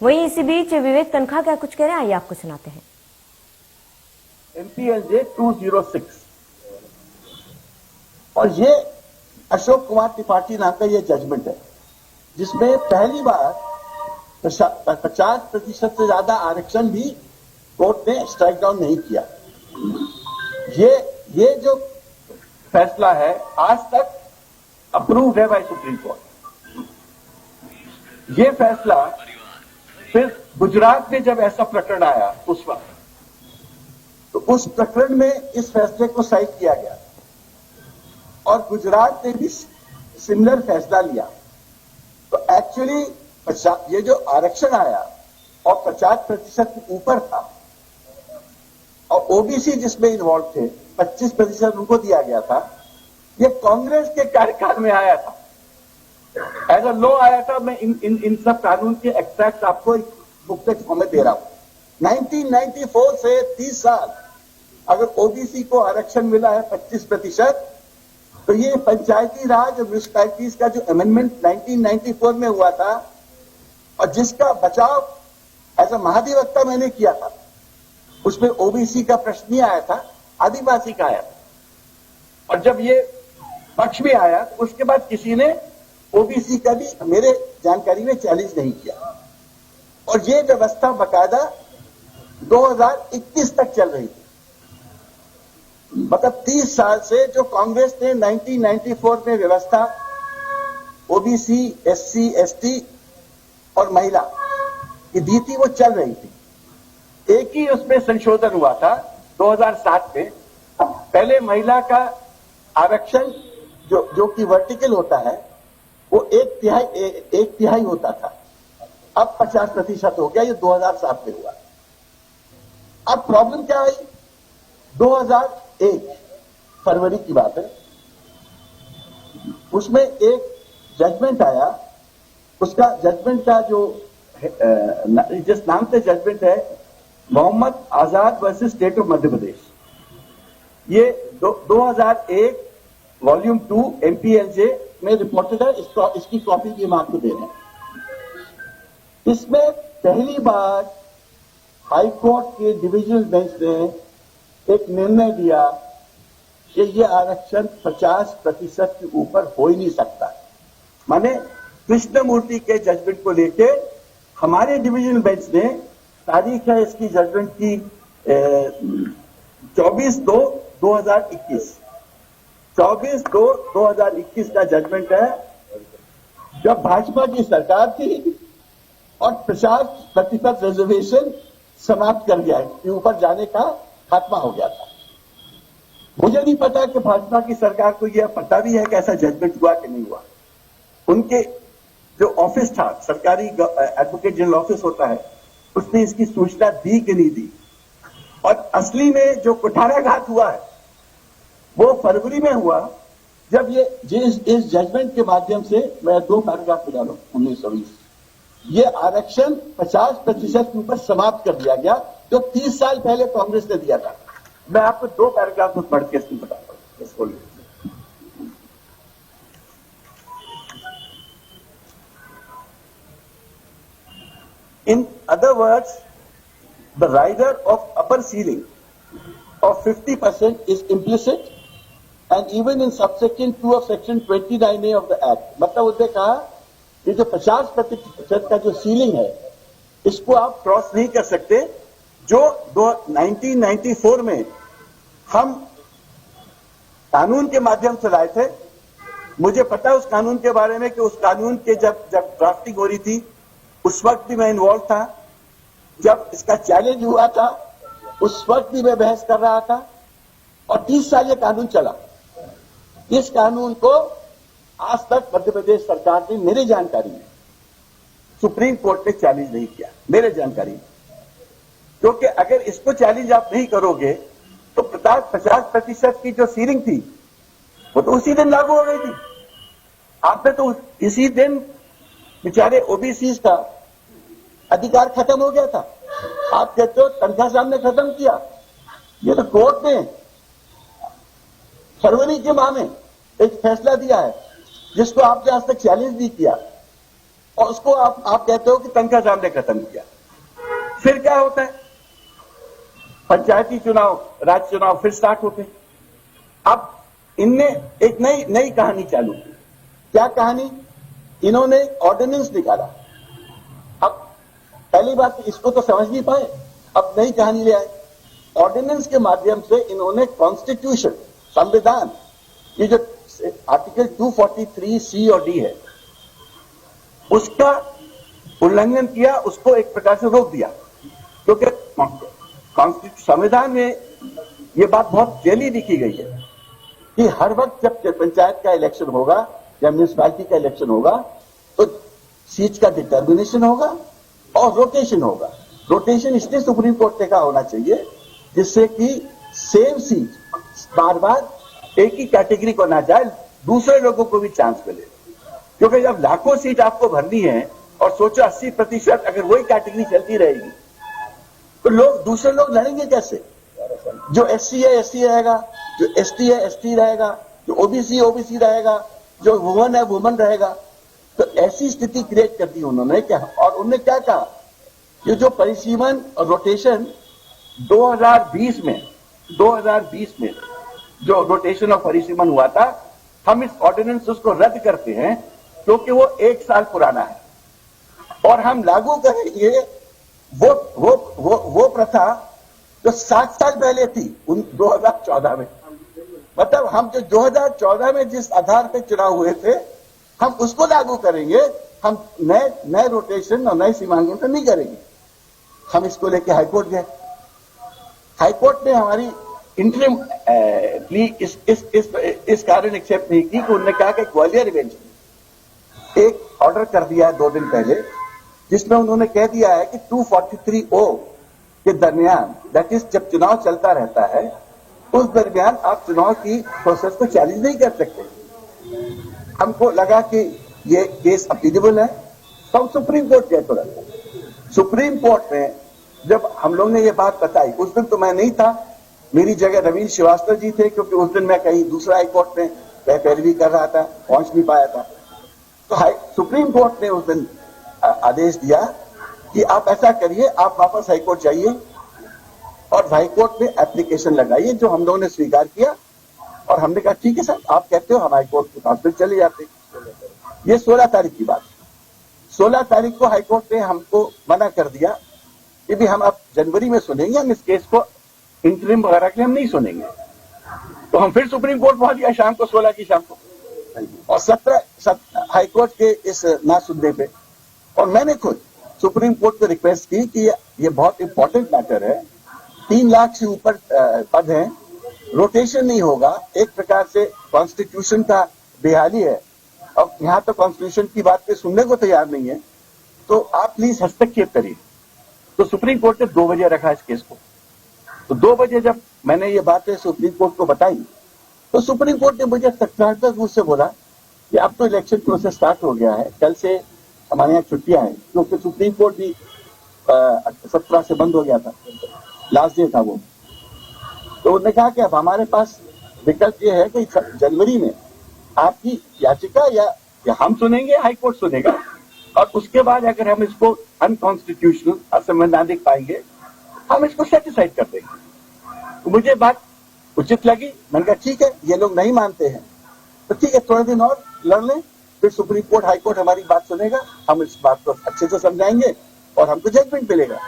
वहीं इसी बीच विवेक तनखा क्या कुछ कह रहे हैं, आइए आपको सुनाते हैं। MPLJ 206 और ये अशोक कुमार त्रिपाठी नाम का ये जजमेंट है जिसमें पहली बार 50% से ज्यादा आरक्षण भी कोर्ट ने स्ट्राइक डाउन नहीं किया। ये जो फैसला है आज तक अप्रूव्ड है बाय सुप्रीम कोर्ट। ये फैसला फिर गुजरात में जब ऐसा प्रकरण आया उस वक्त, तो उस प्रकरण में इस फैसले को साइड किया गया और गुजरात ने भी सिमिलर फैसला लिया। तो एक्चुअली ये जो आरक्षण आया और 50% के ऊपर था और ओबीसी जिसमें इन्वॉल्व थे 25% उनको दिया गया था, ये कांग्रेस के कार्यकाल में आया था, एज अ लॉ आया था। मैं इन सब कानून के एक्सट्रैक्ट आपको बुकलेट फॉर्म में दे रहा हूं। 1994 से 30 साल अगर ओबीसी को आरक्षण मिला है 25%, तो ये पंचायती राज और म्यूनिसिपैलिटीज का जो अमेंडमेंट 1994 में हुआ था और जिसका बचाव एज अ महाधिवक्ता मैंने किया था, उसमें ओबीसी का प्रश्न नहीं आया था, आदिवासी का आया था। और जब ये पक्ष में आया तो उसके बाद किसी ने ओबीसी का भी मेरे जानकारी में चैलेंज नहीं किया और ये व्यवस्था बकायदा 2021 तक चल रही थी। मतलब 30 साल से जो कांग्रेस ने 1994 में व्यवस्था ओबीसी, एससी, एसटी और महिला की दी थी, वो चल रही थी। एक ही उसमें संशोधन हुआ था 2007 में। पहले महिला का आरक्षण जो कि वर्टिकल होता है वो एक तिहाई होता था, अब 50% हो गया। ये 2007 में हुआ। अब प्रॉब्लम क्या आई? 2001 फरवरी की बात है, उसमें एक जजमेंट आया। उसका जजमेंट का जो जिस नाम से जजमेंट है, मोहम्मद आजाद versus state of Madhya Pradesh, ये 2001 वॉल्यूम 2 MPLJ में रिपोर्टेड है। इसकी कॉपी भी हम आपको दे रहे हैं। इसमें पहली बार हाई कोर्ट के डिविजनल बेंच ने एक निर्णय दिया कि ये आरक्षण 50% के ऊपर हो ही नहीं सकता। माने कृष्णमूर्ति के जजमेंट को लेके हमारे डिविजनल बेंच ने, तारीख है इसकी जजमेंट की 24/2/2021, 24/2/2021 का जजमेंट है। जब भाजपा की सरकार थी और 50% रिजर्वेशन समाप्त कर दिया है, ऊपर जाने का खात्मा हो गया था। मुझे नहीं पता कि भाजपा की सरकार को यह पता भी है कि ऐसा जजमेंट हुआ कि नहीं हुआ। उनके जो ऑफिस था, सरकारी एडवोकेट जनरल ऑफिस होता है, उसने इसकी सूचना दी कि नहीं दी। और असली में जो कुठाराघात हुआ है वो फरवरी में हुआ, जब इस जजमेंट के माध्यम से, मैं 2 पैराग्राफ बता रहा हूं, 1920, ये आरक्षण 50% के ऊपर समाप्त कर दिया गया जो 30 साल पहले कांग्रेस ने दिया था। मैं आपको 2 पैराग्राफ में पढ़ के इसको बताता हूं। इसको In other words, the rider of upper ceiling of 50% is implicit and even in subsection 2 of section 29A of the Act। मतलब उसने कहा कि जो 50% का जो सीलिंग है, इसको आप क्रॉस नहीं कर सकते। जो 1994 में हम कानून के माध्यम से लाए थे, मुझे पता है उस कानून के बारे में कि उस कानून के जब ड्राफ्टिंग हो रही थी उस वक्त भी मैं इन्वॉल्व था। जब इसका चैलेंज हुआ था उस वक्त भी मैं बहस कर रहा था और 30 साल ये कानून चला। इस कानून को आज तक मध्य प्रदेश सरकार ने, मेरी जानकारी में, सुप्रीम कोर्ट ने चैलेंज नहीं किया, मेरे जानकारी में। क्योंकि अगर इसको चैलेंज आप नहीं करोगे तो 50% की जो सीलिंग थी वो तो उसी दिन लागू हो गई थी। आपने तो इसी दिन बेचारे ओबीसी का अधिकार खत्म हो गया था। आप कहते हो तनखा साहब ने खत्म किया, ये तो कोर्ट ने फरवरी के माह में एक फैसला दिया है जिसको आपने आज तक चैलेंज नहीं किया। और उसको आप कहते हो कि तनख्वाह साहब ने खत्म किया। फिर क्या होता है, पंचायती चुनाव, राज्य चुनाव फिर स्टार्ट होते हैं। अब इनने एक नई कहानी चालू की। क्या कहानी? इन्होंने ऑर्डिनेंस निकाला। अब पहली बात, इसको तो समझ नहीं पाए, अब नई कहानी ले आए। ऑर्डिनेंस के माध्यम से इन्होंने कॉन्स्टिट्यूशन, संविधान, ये जो आर्टिकल 243 सी और डी है, उसका उल्लंघन किया, उसको एक प्रकार से रोक दिया। क्योंकि संविधान में ये बात बहुत क्लियरली लिखी गई है कि हर वक्त जब पंचायत का इलेक्शन होगा या म्यूनिसिपैलिटी का इलेक्शन होगा तो सीट का डिटर्मिनेशन होगा और रोटेशन होगा। रोटेशन इसलिए सुप्रीम कोर्ट ने कहा होना चाहिए जिससे कि सेम सीट बार बार एक ही कैटेगरी को ना जाए, दूसरे लोगों को भी चांस मिले। क्योंकि जब लाखों सीट आपको भरनी है और सोचो 80% अगर वही कैटेगरी चलती रहेगी तो दूसरे लोग लड़ेंगे कैसे? जो एससी है एससी रहेगा, जो एसटी है एसटी रहेगा, जो ओबीसी ओबीसी रहेगा, जो वुमन है वुमन रहेगा। तो ऐसी स्थिति क्रिएट कर दी उन्होंने क्या, और उन्होंने क्या कहा, ये जो परिसीमन और रोटेशन 2020 में जो रोटेशन और परिसीमन हुआ था, हम इस ऑर्डिनेंस को रद्द करते हैं क्योंकि वो 1 साल पुराना है और हम लागू करेंगे वो प्रथा जो 7 साल पहले थी 2014 में। मतलब हम जो 2014 में जिस आधार पे चुनाव हुए थे हम उसको लागू करेंगे, हम नए रोटेशन और नए सीमांकन तो नहीं करेंगे। हम इसको लेके हाईकोर्ट गए। हाईकोर्ट ने हमारी इंटरिम प्ली इस कारण एक्सेप्ट नहीं की कि उन्होंने कहा कि ग्वालियर बेंच ने एक ऑर्डर कर दिया है 2 दिन पहले जिसमें उन्होंने कह दिया है कि 243O के दरमियान, दैट इज जब चुनाव चलता रहता है उस दरमियान आप चुनाव की प्रोसेस को चैलेंज नहीं कर सकते। हमको लगा कि ये केस अपीलेबल है तो हम सुप्रीम कोर्ट गए। तुरंत सुप्रीम कोर्ट में जब हम लोग ने ये बात बताई, उस दिन तो मैं नहीं था, मेरी जगह रवीन श्रीवास्तव जी थे क्योंकि उस दिन मैं कहीं दूसरा हाई कोर्ट में पैरवी कर रहा था, पहुंच नहीं पाया था। तो सुप्रीम कोर्ट ने उस दिन आदेश दिया कि आप ऐसा करिए, आप वापस हाईकोर्ट जाइए और हाईकोर्ट में एप्लीकेशन लगाइए, जो हम लोगों ने स्वीकार किया। और हमने कहा ठीक है सर, आप कहते हो, हम हाईकोर्ट के पास फिर चले जाते। ये 16 तारीख की बात। 16 तारीख को हाईकोर्ट ने हमको मना कर दिया कि भी हम अब जनवरी में सुनेंगे, हम इस केस को इंटरिम वगैरह के लिए हम नहीं सुनेंगे। तो हम फिर सुप्रीम कोर्ट पहुंच गया शाम को, 16 की शाम को, और 17 हाईकोर्ट के इस ना सुनने पे, और मैंने खुद सुप्रीम कोर्ट को रिक्वेस्ट की कि ये बहुत इंपॉर्टेंट मैटर है, 3 लाख से ऊपर पद हैं, रोटेशन नहीं होगा, एक प्रकार से कॉन्स्टिट्यूशन का बेहाली है। अब यहां तो कॉन्स्टिट्यूशन की बात पे सुनने को तैयार नहीं है, तो आप प्लीज हस्तक्षेप करिए। तो सुप्रीम कोर्ट ने 2 बजे रखा इस केस को। तो 2 बजे जब मैंने ये बातें सुप्रीम कोर्ट को बताई तो सुप्रीम कोर्ट ने मुझे सकारात्मक रूप से बोला कि अब तो इलेक्शन प्रोसेस स्टार्ट हो गया है, कल से हमारे यहाँ छुट्टियां हैं, क्योंकि सुप्रीम कोर्ट भी 17 से बंद हो गया था, लास्ट डे था वो। तो उन्होंने कहा कि अब हमारे पास विकल्प ये है कि जनवरी में आपकी याचिका या हम सुनेंगे, हाईकोर्ट सुनेगा, और उसके बाद अगर हम इसको अनकॉन्स्टिट्यूशनल, असंवैधानिक पाएंगे, हम इसको सेटिसाइड कर देंगे। तो मुझे बात उचित लगी। मैंने कहा ठीक है, ये लोग नहीं मानते हैं तो ठीक है, थोड़े दिन और लड़ लें, फिर सुप्रीम कोर्ट हाईकोर्ट हमारी बात सुनेगा, हम इस बात को अच्छे से समझाएंगे और हमको जजमेंट मिलेगा।